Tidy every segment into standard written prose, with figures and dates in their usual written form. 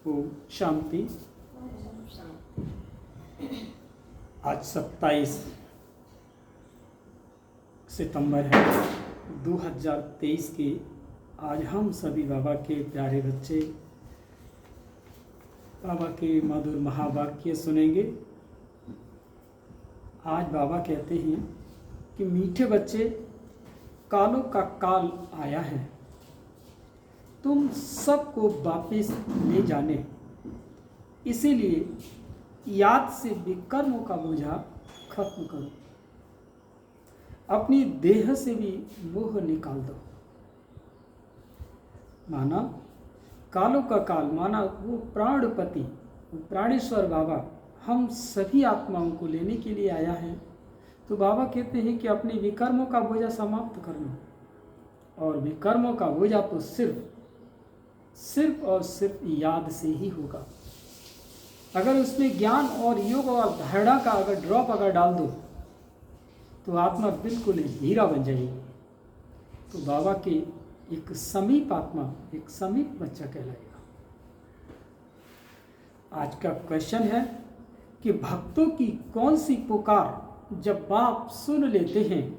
ओम शांति। आज 27 सितंबर है 2023 के। आज हम सभी बाबा के प्यारे बच्चे बाबा के मधुर महावाक्य सुनेंगे। आज बाबा कहते हैं कि मीठे बच्चे, कालों का काल आया है, तुम सबको वापिस ले जाने, इसीलिए याद से विकर्मों का बोझा खत्म करो, अपनी देह से भी मोह निकाल दो। माना कालों का काल, माना वो प्राणपति, वो प्राणेश्वर बाबा हम सभी आत्माओं को लेने के लिए आया है। तो बाबा कहते हैं कि अपने विकर्मों का बोझा समाप्त करना, और विकर्मों का बोझा तो सिर्फ और सिर्फ याद से ही होगा। अगर उसमें ज्ञान और योग और धारणा का अगर ड्रॉप अगर डाल दो तो आत्मा बिल्कुल हीरा बन जाएगी। तो बाबा के एक समीप आत्मा, एक समीप बच्चा कहलाएगा। आज का क्वेश्चन है कि भक्तों की कौन सी पुकार जब बाप सुन लेते हैं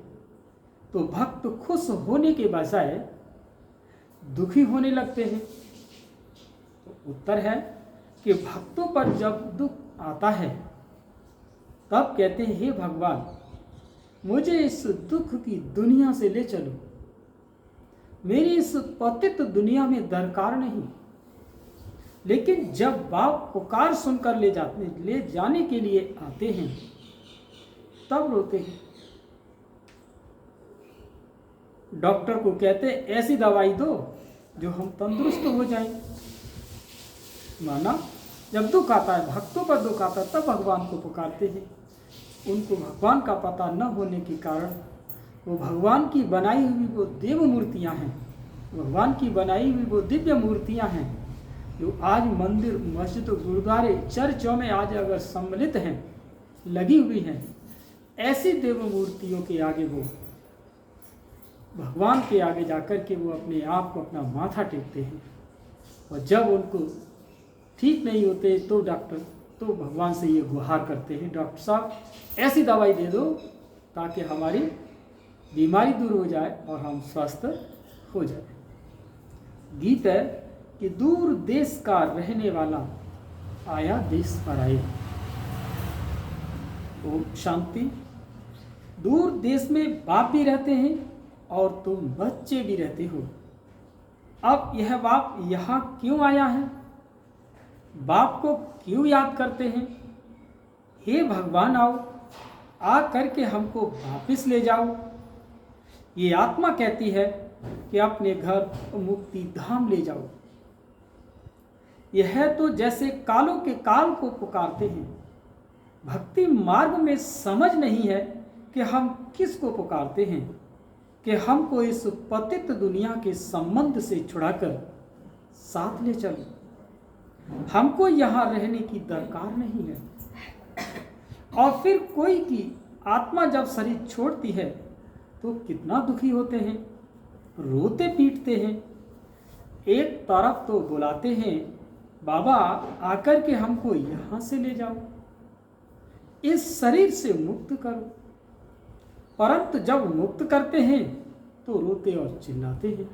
तो भक्त खुश होने के बजाय दुखी होने लगते हैं। तो उत्तर है कि भक्तों पर जब दुख आता है तब कहते हैं, हे भगवान, मुझे इस दुख की दुनिया से ले चलो, मेरी इस पतित दुनिया में दरकार नहीं। लेकिन जब बाप पुकार सुनकर ले जाने के लिए आते हैं तब रोते हैं। डॉक्टर को कहते ऐसी दवाई दो जो हम तंदुरुस्त हो जाएं। माना जब दुख आता है, भक्तों पर दुख आता है, तब भगवान को पुकारते हैं। उनको भगवान का पता न होने के कारण वो भगवान की बनाई हुई वो देव मूर्तियाँ हैं, भगवान की बनाई हुई वो दिव्य मूर्तियाँ हैं जो आज मंदिर, मस्जिद, गुरुद्वारे, चर्चों में आज अगर सम्मिलित हैं, लगी हुई हैं। ऐसी देव मूर्तियों के आगे वो भगवान के आगे जाकर के वो अपने आप को, अपना माथा टेकते हैं। और जब उनको ठीक नहीं होते तो डॉक्टर तो भगवान से ये गुहार करते हैं, डॉक्टर साहब ऐसी दवाई दे दो ताकि हमारी बीमारी दूर हो जाए और हम स्वस्थ हो जाए। गीत है कि दूर देश का रहने वाला आया देश पर आए। ओम शांति। दूर देश में बाप भी रहते हैं और तुम बच्चे भी रहते हो। अब यह बाप यहाँ क्यों आया है? बाप को क्यों याद करते हैं? हे भगवान, आओ, आ करके हमको वापिस ले जाओ। ये आत्मा कहती है कि अपने घर मुक्ति धाम ले जाओ। यह तो जैसे कालों के काल को पुकारते हैं। भक्ति मार्ग में समझ नहीं है कि हम किसको पुकारते हैं, कि हमको इस पतित दुनिया के संबंध से छुड़ाकर साथ ले चलो। हमको यहाँ रहने की दरकार नहीं है। और फिर कोई की आत्मा जब शरीर छोड़ती है तो कितना दुखी होते हैं, रोते पीटते हैं। एक तरफ तो बुलाते हैं, बाबा आकर के हमको यहाँ से ले जाओ, इस शरीर से मुक्त करो। परंतु जब मुक्त करते हैं तो रोते और चिल्लाते हैं।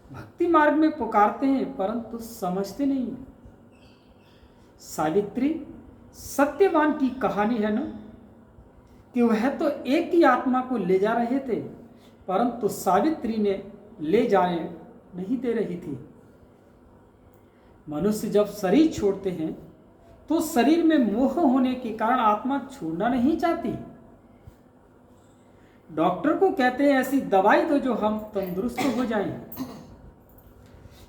भक्ति मार्ग में पुकारते हैं परंतु समझते नहीं। सावित्री सत्यवान की कहानी है ना, कि वह तो एक ही आत्मा को ले जा रहे थे परंतु सावित्री ने ले जाने नहीं दे रही थी। मनुष्य जब शरीर छोड़ते हैं तो शरीर में मोह होने के कारण आत्मा छोड़ना नहीं चाहती। डॉक्टर को कहते हैं ऐसी दवाई दो जो हम तंदुरुस्त हो जाएं।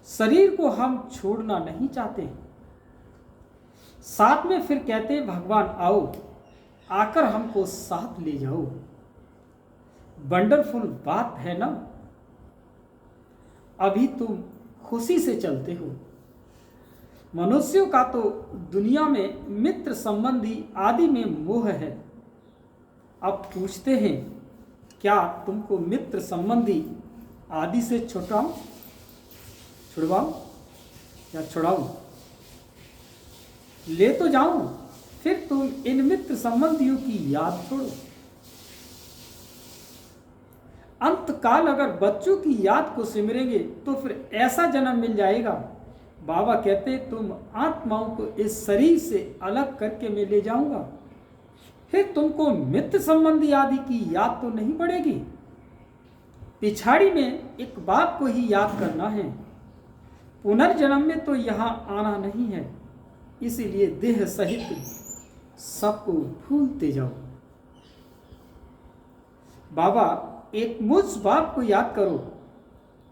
शरीर को हम छोड़ना नहीं चाहते। साथ में फिर कहते हैं, भगवान आओ, आकर हमको साथ ले जाओ। वंडरफुल बात है ना। अभी तुम खुशी से चलते हो। मनुष्यों का तो दुनिया में मित्र संबंधी आदि में मोह है। अब पूछते हैं, क्या तुमको मित्र संबंधी आदि से छुड़वाऊं या छुड़ाऊं? ले तो जाऊं, फिर तुम इन मित्र संबंधियों की याद छोड़ो। अंतकाल अगर बच्चों की याद को सिमरेंगे तो फिर ऐसा जन्म मिल जाएगा। बाबा कहते तुम आत्माओं को इस शरीर से अलग करके मैं ले जाऊंगा, फिर तुमको मित्र संबंधी आदि की याद तो नहीं पड़ेगी। पिछाड़ी में एक बाप को ही याद करना है। पुनर्जन्म में तो यहाँ आना नहीं है, इसीलिए देह सहित सबको भूलते जाओ। बाबा एक मुझ बाप को याद करो,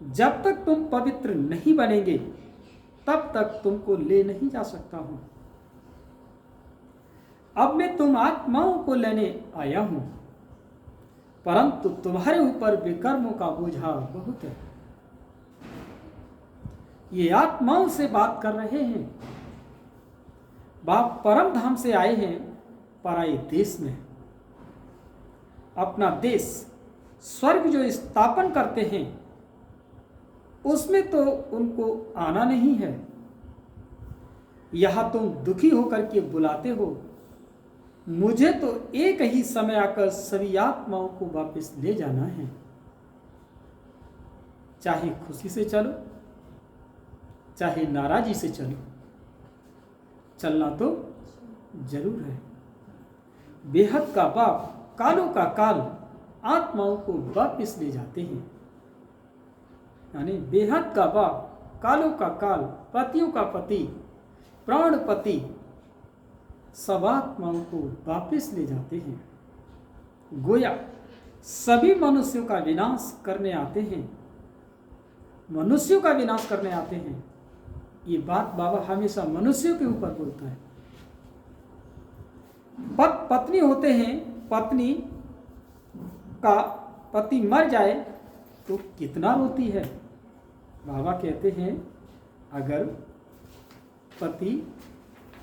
जब तक तुम पवित्र नहीं बनेंगे तब तक तुमको ले नहीं जा सकता हूं। अब मैं तुम आत्माओं को लेने आया हूं, परंतु तुम्हारे ऊपर विकर्मों का बोझा बहुत है। ये आत्माओं से बात कर रहे हैं। बाप परम धाम से आए हैं पराये देश में। अपना देश स्वर्ग जो स्थापन करते हैं उसमें तो उनको आना नहीं है। यहां तुम दुखी होकर के बुलाते हो, मुझे तो एक ही समय आकर सभी आत्माओं को वापस ले जाना है। चाहे खुशी से चलो, चाहे नाराजी से चलो, चलना तो जरूर है। बेहद का बाप कालों का काल आत्माओं को वापस ले जाते हैं। यानी बेहद का बाप कालों का काल, पतियों का पति, प्राणपति सब आत्माओं को वापस ले जाते हैं। गोया सभी मनुष्यों का विनाश करने आते हैं, मनुष्यों का विनाश करने आते हैं। ये बात बाबा हमेशा मनुष्यों के ऊपर बोलता है। पत्नी होते हैं, पत्नी का पति मर जाए तो कितना रोती है। बाबा कहते हैं अगर पति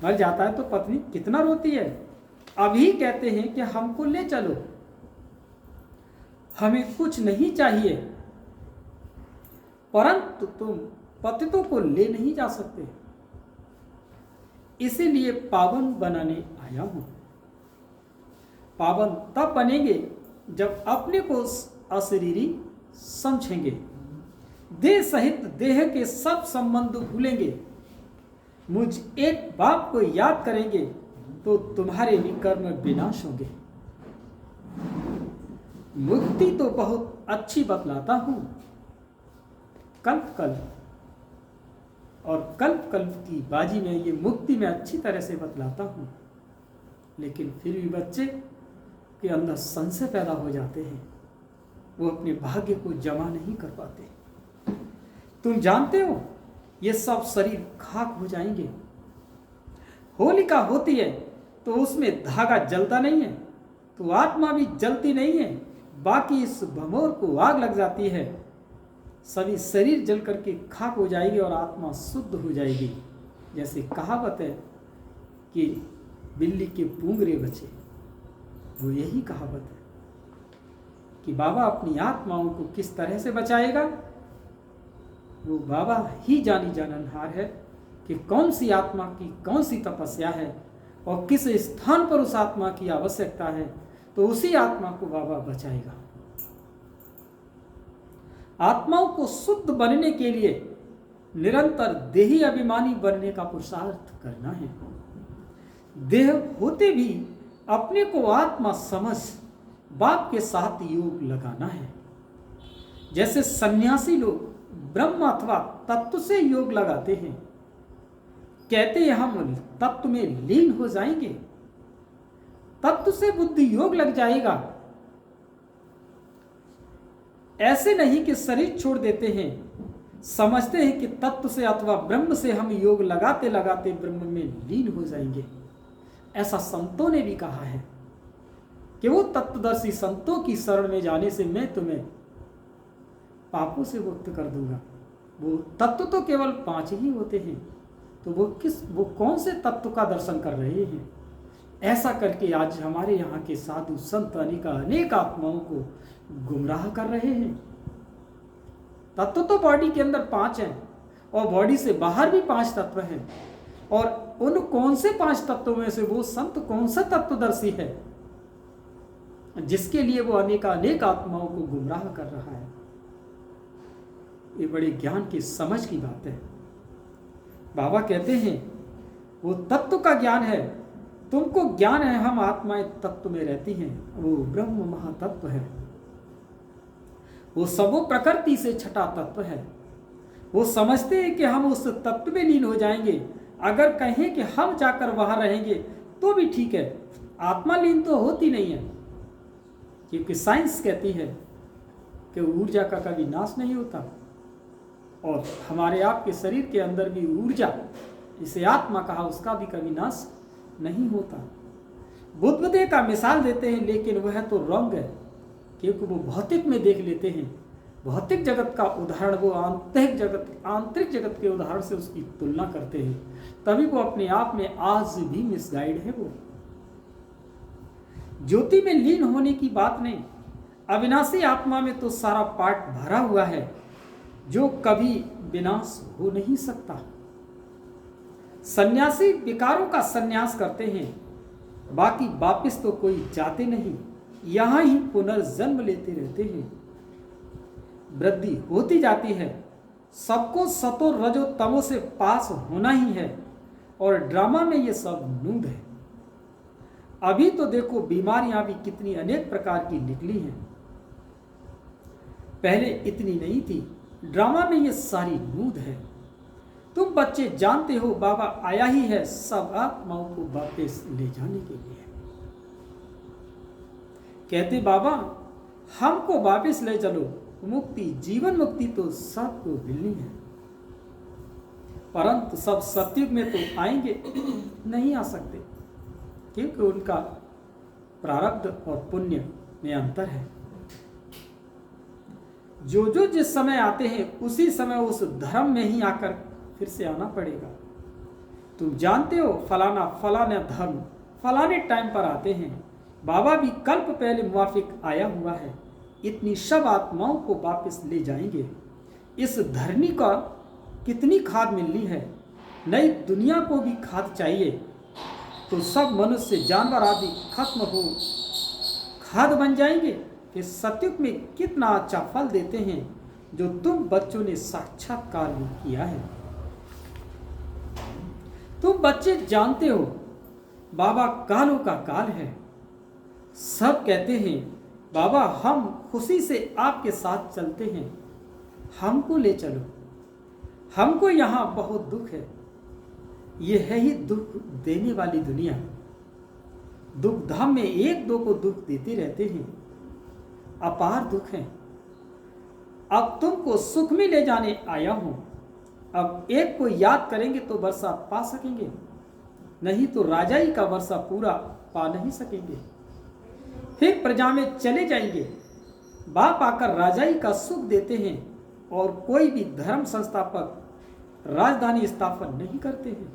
मर जाता है तो पत्नी कितना रोती है। अभी कहते हैं कि हमको ले चलो, हमें कुछ नहीं चाहिए, परंतु तुम पतितों को ले नहीं जा सकते, इसीलिए पावन बनाने आया हूं। पावन तब बनेंगे जब अपने को अशरीरी समझेंगे, देह सहित देह के सब संबंध भूलेंगे, मुझ एक बाप को याद करेंगे तो तुम्हारे विकर्म विनाश होंगे। मुक्ति तो बहुत अच्छी बतलाता हूं, कल्प कल्प और कल्प कल्प की बाजी में ये मुक्ति में अच्छी तरह से बतलाता हूं, लेकिन फिर भी बच्चे के अंदर संशय पैदा हो जाते हैं, वो अपने भाग्य को जमा नहीं कर पाते। तुम जानते हो ये सब शरीर खाक हो जाएंगे। होलिका होती है तो उसमें धागा जलता नहीं है, तो आत्मा भी जलती नहीं है, बाकी इस भमोर को आग लग जाती है। सभी शरीर जल करके खाक हो जाएगी और आत्मा शुद्ध हो जाएगी। जैसे कहावत है कि बिल्ली के पूंगरे बचे, वो यही कहावत है कि बाबा अपनी आत्माओं को किस तरह से बचाएगा, वो बाबा ही जानी जाननहार है कि कौन सी आत्मा की कौन सी तपस्या है और किस स्थान पर उस आत्मा की आवश्यकता है, तो उसी आत्मा को बाबा बचाएगा। आत्माओं को शुद्ध बनने के लिए निरंतर देही अभिमानी बनने का पुरुषार्थ करना है। देह होते भी अपने को आत्मा समझ बाप के साथ योग लगाना है। जैसे सन्यासी लोग ब्रह्म अथवा तत्व से योग लगाते हैं, कहते हैं हम तत्व में लीन हो जाएंगे, तत्व से बुद्धि योग लग जाएगा। ऐसे नहीं कि शरीर छोड़ देते हैं, समझते हैं कि तत्व से अथवा ब्रह्म से हम योग लगाते लगाते ब्रह्म में लीन हो जाएंगे। ऐसा संतों ने भी कहा है कि वो तत्वदर्शी संतों की शरण में जाने से मैं तुम्हें पापों से मुक्त कर दूंगा। वो तत्व तो केवल 5 ही होते हैं, तो वो कौन से तत्व का दर्शन कर रहे हैं। ऐसा करके आज हमारे यहाँ के साधु संत अनेक आत्माओं को गुमराह कर रहे हैं। तत्व तो बॉडी के अंदर 5 हैं और बॉडी से बाहर भी 5 तत्व हैं, और उन कौन से 5 तत्वों में से वो संत कौन सा तत्वदर्शी है जिसके लिए वो अनेक आत्माओं को गुमराह कर रहा है। ये बड़े ज्ञान की समझ की बात है। बाबा कहते हैं वो तत्व का ज्ञान है, तुमको ज्ञान है हम आत्माएं तत्व में रहती हैं, वो ब्रह्म महातत्व है, वो सबो प्रकृति से छठा तत्व है। वो समझते हैं कि हम उस तत्व में लीन हो जाएंगे, अगर कहें कि हम जाकर वहां रहेंगे तो भी ठीक है, आत्मा लीन तो होती नहीं है, क्योंकि साइंस कहती है कि ऊर्जा का कभी नाश नहीं होता और हमारे आपके शरीर के अंदर भी ऊर्जा, इसे आत्मा कहा, उसका भी कभी नाश नहीं होता। बुद्धदेव का मिसाल देते हैं, लेकिन वह तो रॉन्ग है, क्योंकि वो भौतिक में देख लेते हैं। भौतिक जगत का उदाहरण वो आंतरिक जगत के उदाहरण से उसकी तुलना करते हैं, तभी वो अपने आप में आज भी मिसगाइड है। वो ज्योति में लीन होने की बात नहीं, अविनाशी आत्मा में तो सारा पार्ट भरा हुआ है जो कभी विनाश हो नहीं सकता। सन्यासी विकारों का सन्यास करते हैं, बाकी वापिस तो कोई जाते नहीं, यहां ही पुनर्जन्म लेते रहते हैं। वृद्धि होती जाती है, सबको सतो रजो तमो से पास होना ही है, और ड्रामा में ये सब नूद है। अभी तो देखो बीमारियां भी कितनी अनेक प्रकार की निकली हैं, पहले इतनी नहीं थी। ड्रामा में ये सारी नूद है। तुम बच्चे जानते हो बाबा आया ही है सब आत्माओं को वापस ले जाने के लिए। कहते बाबा हमको वापस ले चलो, मुक्ति जीवन मुक्ति तो सबको मिलनी है, परंतु सब सतयुग में तो आएंगे नहीं आ सकते, क्योंकि उनका प्रारब्ध और पुण्य में अंतर है। जो जिस समय आते हैं उसी समय उस धर्म में ही आकर फिर से आना पड़ेगा। तुम जानते हो फलाना धर्म फलाने टाइम पर आते हैं। बाबा भी कल्प पहले मुवाफिक आया हुआ है, इतनी सब आत्माओं को वापस ले जाएंगे। इस धरनी का कितनी खाद मिलनी है, नई दुनिया को भी खाद चाहिए, तो सब मनुष्य जानवर आदि खत्म हो खाद बन जाएंगे। कि सतयुग में कितना अच्छा फल देते हैं, जो तुम बच्चों ने साक्षात्कार भी किया है। तुम बच्चे जानते हो बाबा कालों का काल है। सब कहते हैं बाबा हम खुशी से आपके साथ चलते हैं, हमको ले चलो, हमको यहाँ बहुत दुख है। ये है ही दुख देने वाली दुनिया। दुख धाम में एक दो को दुख देते रहते हैं, अपार दुख है। अब तुमको सुख में ले जाने आया हूं। अब एक को याद करेंगे तो वर्षा पा सकेंगे, नहीं तो राजाई का वर्षा पूरा पा नहीं सकेंगे। फिर प्रजा में चले जाएंगे, बाप आकर राजाई का सुख देते हैं, और कोई भी धर्म संस्थापक राजधानी स्थापन नहीं करते हैं।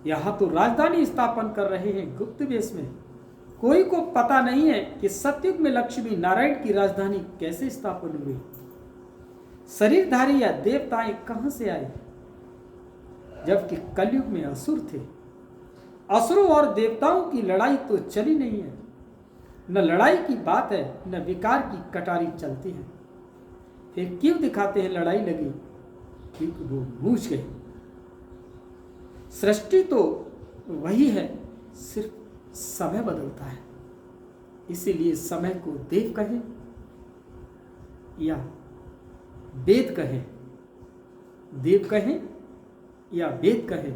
यहाँ तो राजधानी स्थापन कर रहे हैं गुप्त वेश में। कोई को पता नहीं है कि सतयुग में लक्ष्मी नारायण की राजधानी कैसे स्थापन हुई। शरीरधारी या देवताएं कहां से आए, जबकि कलयुग में असुर थे। असुरों और देवताओं की लड़ाई तो चली नहीं है, न लड़ाई की बात है न विकार की कटारी चलती है। फिर क्यों दिखाते हैं लड़ाई लगी, क्योंकि वो मूझ गए। सृष्टि तो वही है, सिर्फ समय बदलता है। इसीलिए समय को देव कहे या वेद कहे, देव कहे या वेद कहे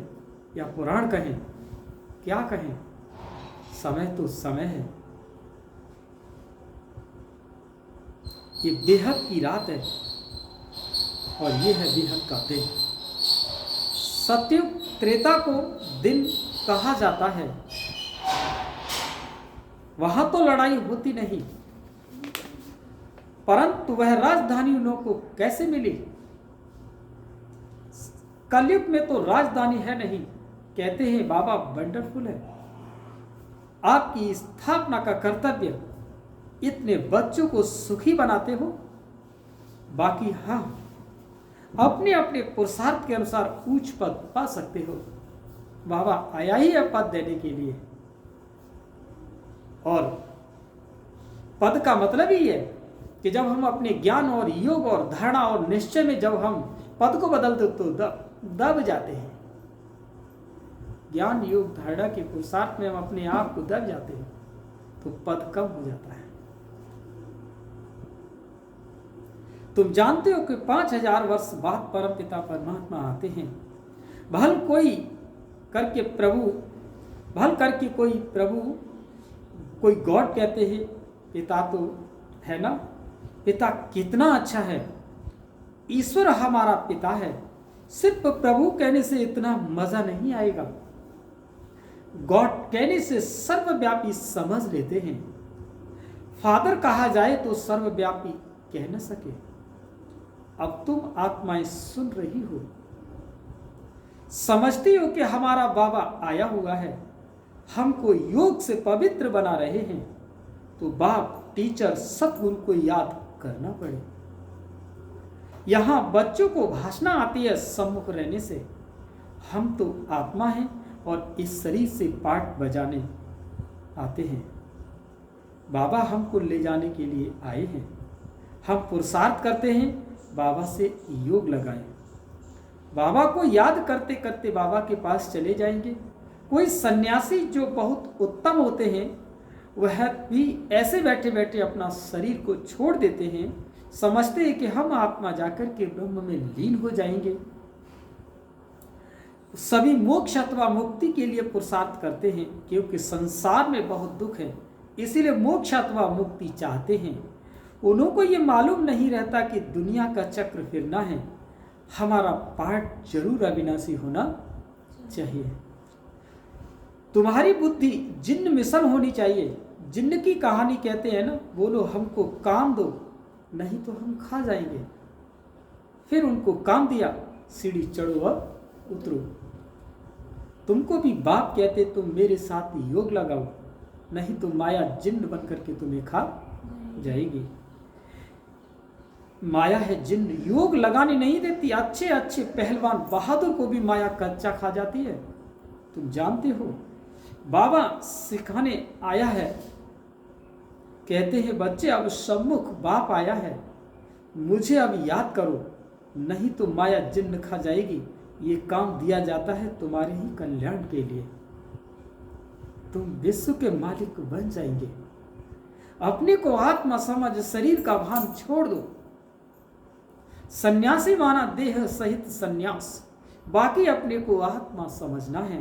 या पुराण कहे, क्या कहें, समय तो समय है। ये बेहद की रात है और ये है बेहद का दिन। सतयुग त्रेता को दिन कहा जाता है। वहां तो लड़ाई होती नहीं, परंतु वह राजधानी उन को कैसे मिली। कलयुग में तो राजधानी है नहीं। कहते हैं बाबा वंडरफुल है, आपकी स्थापना का कर्तव्य इतने बच्चों को सुखी बनाते हो। बाकी हाँ, अपने अपने पुरुषार्थ के अनुसार उच्च पद पा सकते हो। बाबा आया ही है पद देने के लिए, और पद का मतलब ही है कि जब हम अपने ज्ञान और योग और धारणा और निश्चय में जब हम पद को बदलते तो दब जाते हैं। ज्ञान योग धारणा के पुरुषार्थ में हम अपने आप को दब जाते हैं तो पद कम हो जाता है। तुम जानते हो कि 5000 वर्ष बाद परम पिता परमात्मा आते हैं। भल करके कोई प्रभु कोई गॉड कहते हैं, पिता तो है ना, पिता कितना अच्छा है, ईश्वर हमारा पिता है। सिर्फ प्रभु कहने से इतना मजा नहीं आएगा, गॉड कहने से सर्वव्यापी समझ लेते हैं। फादर कहा जाए तो सर्वव्यापी कह न सके। अब तुम आत्माएं सुन रही हो, समझती हो कि हमारा बाबा आया हुआ है, हमको योग से पवित्र बना रहे हैं, तो बाप टीचर सतगुरु को याद करना पड़े। यहां बच्चों को भाषणा आती है सम्मुख रहने से। हम तो आत्मा हैं और इस शरीर से पाठ बजाने आते हैं। बाबा हमको ले जाने के लिए आए हैं। हम पुरुषार्थ करते हैं बाबा से योग लगाएं। बाबा को याद करते करते बाबा के पास चले जाएंगे। कोई सन्यासी जो बहुत उत्तम होते हैं वह भी ऐसे बैठे बैठे अपना शरीर को छोड़ देते हैं, समझते हैं कि हम आत्मा जाकर के ब्रह्म में लीन हो जाएंगे। सभी मोक्ष अथवा मुक्ति के लिए पुरुषार्थ करते हैं, क्योंकि संसार में बहुत दुख है, इसीलिए मोक्ष अथवा मुक्ति चाहते हैं। उन्हों को ये मालूम नहीं रहता कि दुनिया का चक्र फिरना है, हमारा पार्ट जरूर अविनाशी होना चाहिए। तुम्हारी बुद्धि जिन्न मिशन होनी चाहिए। जिन्न की कहानी कहते हैं ना, बोलो हमको काम दो नहीं तो हम खा जाएंगे। फिर उनको काम दिया, सीढ़ी चढ़ो और उतरो। तुमको भी बाप कहते तुम मेरे साथ योग लगाओ, नहीं तो माया जिन्न बन करके तुम्हें खा जाएगी। माया है जिन्न, योग लगाने नहीं देती। अच्छे अच्छे पहलवान बहादुर को भी माया कच्चा खा जाती है, तुम जानते हो। बाबा सिखाने आया है, कहते हैं बच्चे अब सम्मुख बाप आया है, मुझे अब याद करो, नहीं तो माया जिन्न खा जाएगी। ये काम दिया जाता है तुम्हारे ही कल्याण के लिए, तुम विश्व के मालिक बन जाएंगे। अपने को आत्मा समझ शरीर का भान छोड़ दो। सन्यासी माना देह सहित सन्यास, बाकी अपने को आत्मा समझना है।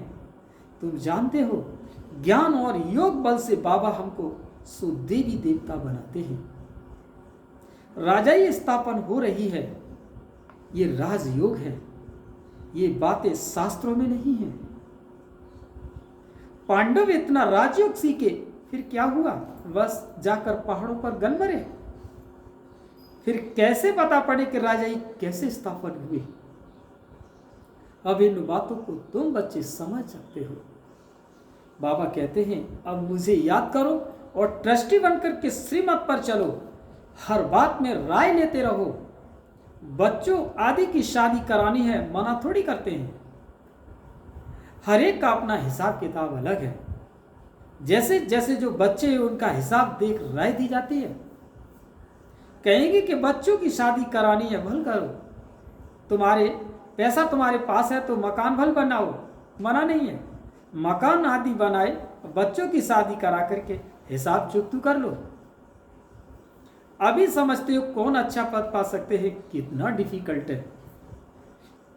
तुम जानते हो ज्ञान और योग बल से बाबा हमको सुदेवी देवता बनाते हैं। राजाई स्थापन हो रही है, ये राजयोग है, ये बातें शास्त्रों में नहीं है। पांडव इतना राजयोग सीखे, फिर क्या हुआ, बस जाकर पहाड़ों पर गल मरे। फिर कैसे पता पड़े कि राजाई कैसे स्थापन हुए। अब इन बातों को तुम बच्चे समझ सकते हो। बाबा कहते हैं अब मुझे याद करो और ट्रस्टी बनकर के श्रीमत पर चलो, हर बात में राय लेते रहो। बच्चों आदि की शादी करानी है, मना थोड़ी करते हैं। हर एक का अपना हिसाब किताब अलग है। जैसे जैसे जो बच्चे हैं उनका हिसाब देख राय दी जाती है। कहेंगे कि बच्चों की शादी करानी है, भल करो, तुम्हारे पैसा तुम्हारे पास है तो मकान भल बनाओ, मना नहीं है। मकान आदि बनाए, बच्चों की शादी करा करके हिसाब चुकतू कर लो। अभी समझते हो कौन अच्छा पद पा सकते हैं, कितना डिफिकल्ट है।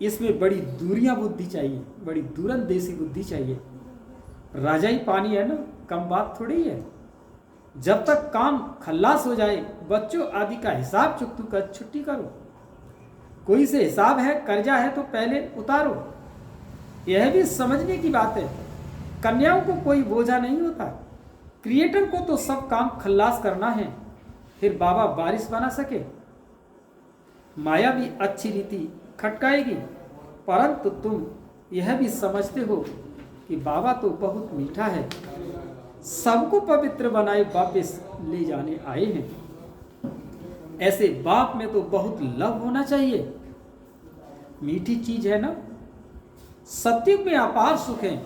इसमें बड़ी दूरियां बुद्धि चाहिए, बड़ी दूरंदेशी बुद्धि चाहिए। राजाई पानी है ना, कम बात थोड़ी है। जब तक काम खल्लास हो जाए, बच्चों आदि का हिसाब चुकतू कर छुट्टी करो। कोई से हिसाब है, कर्जा है तो पहले उतारो। यह भी समझने की बात है, कन्याओं को कोई बोझा नहीं होता। क्रिएटर को तो सब काम खल्लास करना है, फिर बाबा बारिश बना सके। माया भी अच्छी रीति खटकाएगी, परंतु तुम यह भी समझते हो कि बाबा तो बहुत मीठा है, सबको पवित्र बनाए वापस ले जाने आए हैं। ऐसे बाप में तो बहुत लव होना चाहिए। मीठी चीज है ना। सत्युग में अपार सुख है,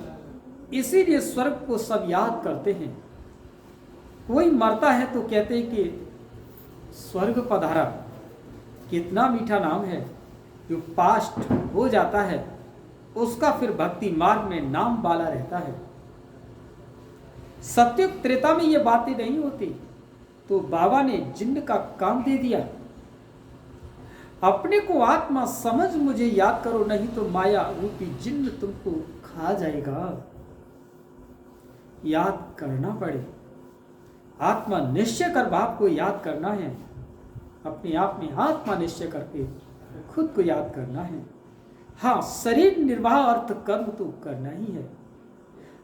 इसीलिए स्वर्ग को सब याद करते हैं। कोई मरता है तो कहते हैं कि स्वर्ग पधारा, कितना मीठा नाम है। जो पास्ट हो जाता है उसका फिर भक्ति मार्ग में नाम बाला रहता है। सत्युग त्रेता में ये बातें नहीं होती, तो बाबा ने जिन्न का काम दे दिया। अपने को आत्मा समझ मुझे याद करो, नहीं तो माया रूपी जिन्न तुमको खा जाएगा। याद करना पड़े, आत्मा निश्चय कर बाप को याद करना है। अपने आप में आत्मा निश्चय करके खुद को याद करना है। हाँ, शरीर निर्वाह अर्थ कर्म तो करना ही है।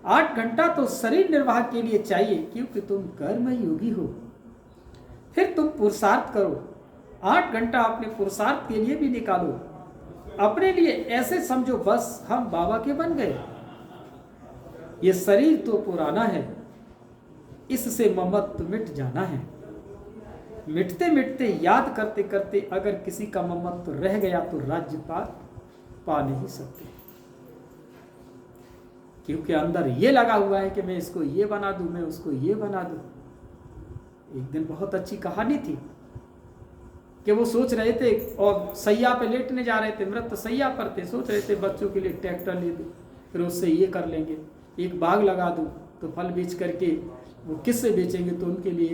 8 घंटा तो शरीर निर्वाह के लिए चाहिए, क्योंकि तुम कर्म योगी हो। फिर तुम पुरुषार्थ करो, 8 घंटा अपने पुरुषार्थ के लिए भी निकालो। अपने लिए ऐसे समझो बस हम बाबा के बन गए। ये शरीर तो पुराना है, इससे ममत्व मिट जाना है। मिटते मिटते याद करते करते अगर किसी का ममत्व रह गया तो राज्य पा नहीं सकते, क्योंकि अंदर ये लगा हुआ है कि मैं इसको ये बना दूं, मैं उसको ये बना दूं। एक दिन बहुत अच्छी कहानी थी कि वो सोच रहे थे और सैया पे लेटने जा रहे थे, मृत सैया पर थे। सोच रहे थे बच्चों के लिए ट्रैक्टर ले दूं, फिर उससे ये कर लेंगे, एक बाग लगा दूं तो फल बेच करके वो किससे बेचेंगे, तो उनके लिए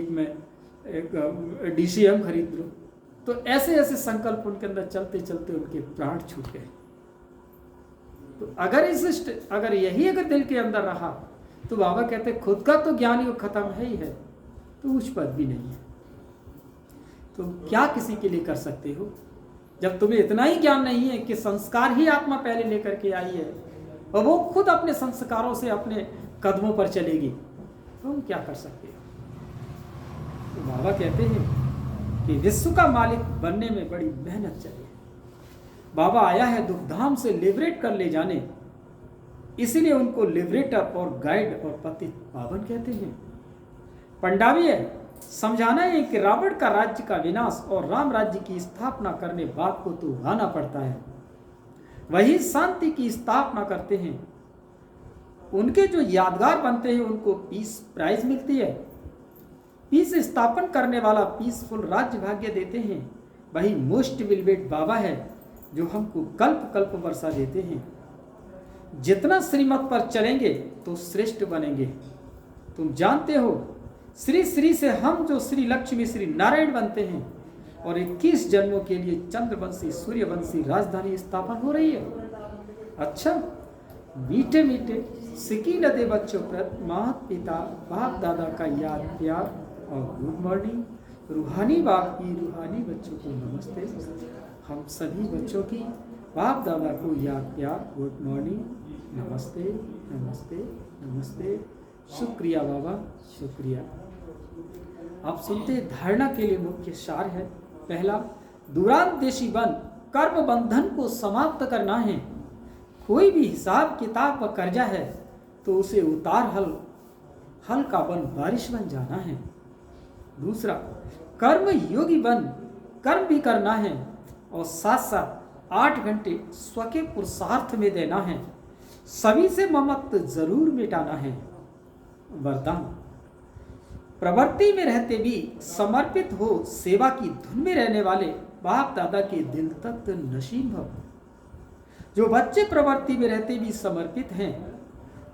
एक DCM खरीद लूं। तो ऐसे ऐसे संकल्प उनके अंदर चलते चलते उनके प्राण छूट गए। तो अगर यही अगर दिल के अंदर रहा तो बाबा कहते खुद का तो ज्ञान योग खत्म है ही है, तो उस पर भी नहीं है। तो क्या किसी के लिए कर सकते हो जब तुम्हें इतना ही ज्ञान नहीं है कि संस्कार ही आत्मा पहले लेकर के आई है और वो खुद अपने संस्कारों से अपने कदमों पर चलेगी, तो तुम क्या कर सकते हो। तो बाबा कहते हैं कि विश्व का मालिक बनने में बड़ी मेहनत चाहिए। बाबा आया है दुखधाम से लिबरेट कर ले जाने, इसीलिए उनको लिबरेटर और गाइड और पतित पावन कहते हैं। पंडावी है समझाना है कि रावण का राज्य का विनाश और राम राज्य की स्थापना करने बाप को तो आना पड़ता है। वही शांति की स्थापना करते हैं। उनके जो यादगार बनते हैं उनको पीस प्राइज मिलती है। पीस स्थापन करने वाला पीसफुल राज्य भाग्य देते हैं। वही मोस्ट विलबेट बाबा है जो हमको कल्प कल्प वर्षा देते हैं। जितना श्रीमत पर चलेंगे तो श्रेष्ठ बनेंगे। तुम जानते हो श्री श्री से हम जो श्री लक्ष्मी श्री नारायण बनते हैं और 21 जन्मों के लिए चंद्रवंशी सूर्यवंशी राजधानी स्थापन हो रही है। अच्छा, मीठे मीठे सिकी लदे बच्चों पर माता पिता बाप दादा का याद प्यार और गुड मॉर्निंग। रूहानी बाप की रूहानी बच्चों को नमस्ते। हम सभी बच्चों की बाप दादा को याद प्यार गुड मॉर्निंग, नमस्ते नमस्ते नमस्ते। शुक्रिया बाबा, शुक्रिया। आप सुनते धारणा के लिए मुख्य सार है। पहला, दूरांदेशी बन कर्म बंधन को समाप्त करना है। कोई भी हिसाब किताब का कर्जा है तो उसे उतार हल का बन बारिश बन जाना है। दूसरा, कर्म योगी बन कर्म भी करना है और साथ साथ 8 घंटे स्व के पुरुषार्थ में देना है। सभी से ममत्व जरूर मिटाना है। वरदान, प्रवृत्ति में रहते भी समर्पित हो सेवा की धुन में रहने वाले बाप दादा के दिल तक नशीब भव। जो बच्चे प्रवृत्ति में रहते भी समर्पित हैं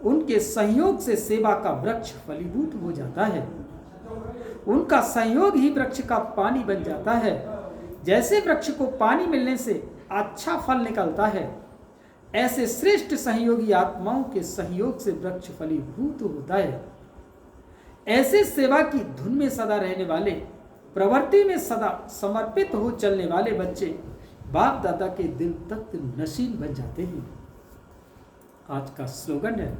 उनके सहयोग से सेवा का वृक्ष फलीभूत हो जाता है। उनका सहयोग ही वृक्ष का पानी बन जाता है। जैसे वृक्ष को पानी मिलने से अच्छा फल निकलता है, ऐसे श्रेष्ठ सहयोगी आत्माओं के सहयोग से वृक्ष फलीभूत होता है। ऐसे सेवा की धुन में सदा रहने वाले, प्रवृत्ति में सदा समर्पित हो चलने वाले बच्चे बाप दादा के दिल तक नशीन बन जाते हैं। आज का स्लोगन है,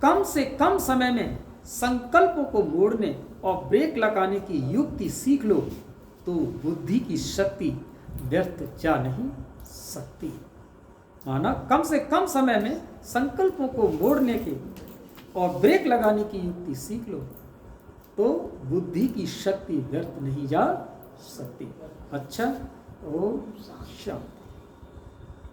कम से कम समय में संकल्पों को मोड़ने और ब्रेक लगाने की युक्ति सीख लो तो बुद्धि की शक्ति व्यर्थ जा नहीं सकती। माना कम से कम समय में संकल्पों को मोड़ने के और ब्रेक लगाने की युक्ति सीख लो तो बुद्धि की शक्ति व्यर्थ नहीं जा सकती। अच्छा, ओम शांति।